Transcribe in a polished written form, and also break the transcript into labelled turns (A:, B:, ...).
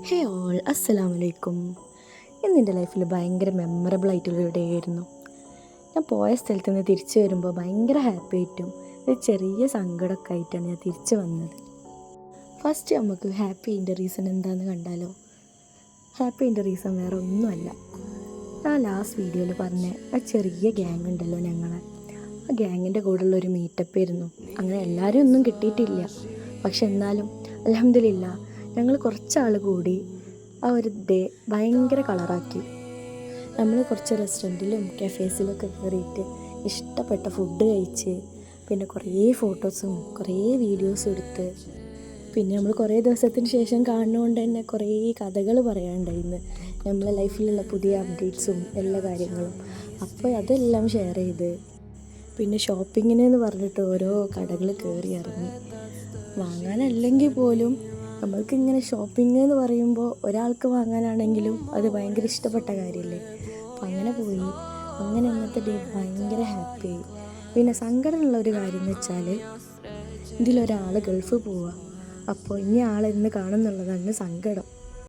A: ഹേ all അസ്സലാമലൈക്കും. ഇന്നെൻ്റെ ലൈഫിൽ ഭയങ്കര മെമ്മറബിൾ ആയിട്ടുള്ളൊരു ഡേ ആയിരുന്നു. ഞാൻ പോയ സ്ഥലത്ത് നിന്ന് തിരിച്ചു വരുമ്പോൾ ഭയങ്കര ഹാപ്പി ആയിട്ടും ഒരു ചെറിയ സങ്കടമൊക്കെ ആയിട്ടാണ് ഞാൻ തിരിച്ചു വന്നത്. ഫസ്റ്റ് നമുക്ക് ഹാപ്പിൻ്റെ റീസൺ എന്താണെന്ന് കണ്ടാലോ. ഹാപ്പിൻ്റെ റീസൺ വേറെ ഒന്നുമല്ല, ഞാൻ ലാസ്റ്റ് വീഡിയോയിൽ പറഞ്ഞ ആ ചെറിയ ഗ്യാങ് ഉണ്ടല്ലോ, ഞങ്ങളെ ആ ഗ്യാങ്ങിൻ്റെ കൂടെയുള്ള ഒരു മീറ്റപ്പ് ആയിരുന്നു. അങ്ങനെ എല്ലാവരും ഒന്നും കിട്ടിയിട്ടില്ല, പക്ഷെ എന്നാലും അൽഹംദുലില്ലാ ഞങ്ങൾ കുറച്ചാൾ കൂടി ആ ഒരു ഡേ ഭയങ്കര കളറാക്കി. നമ്മൾ കുറച്ച് റെസ്റ്റോറൻറ്റിലും കഫേസിലൊക്കെ കയറിയിട്ട് ഇഷ്ടപ്പെട്ട ഫുഡ് കഴിച്ച്, പിന്നെ കുറേ ഫോട്ടോസും കുറേ വീഡിയോസും എടുത്ത്, പിന്നെ നമ്മൾ കുറേ ദിവസത്തിന് ശേഷം കാണുന്നതുകൊണ്ട് തന്നെ കുറേ കഥകൾ പറയാനുണ്ടായിരുന്നു, നമ്മളെ ലൈഫിലുള്ള പുതിയ അപ്ഡേറ്റ്സും എല്ലാ കാര്യങ്ങളും. അപ്പോൾ അതെല്ലാം ഷെയർ ചെയ്ത്, പിന്നെ ഷോപ്പിങ്ങിനെന്ന് പറഞ്ഞിട്ട് ഓരോ കടകൾ കയറി ഇറങ്ങി. വാങ്ങാനല്ലെങ്കിൽ പോലും നമ്മൾക്കിങ്ങനെ ഷോപ്പിംഗ് എന്ന് പറയുമ്പോൾ ഒരാൾക്ക് വാങ്ങാനാണെങ്കിലും അത് ഭയങ്കര ഇഷ്ടപ്പെട്ട കാര്യമല്ലേ. അപ്പം അങ്ങനെ പോയി. അങ്ങനെ അന്നത്തെ ഡേ ഭയങ്കര ഹാപ്പിയായി. പിന്നെ സങ്കടമുള്ള ഒരു കാര്യം എന്ന് വെച്ചാൽ, ഇതിലൊരാൾ ഗൾഫ് പോവുക, അപ്പോൾ ഇനി ആളെന്ന് കാണുന്നുള്ളതാണ് സങ്കടം.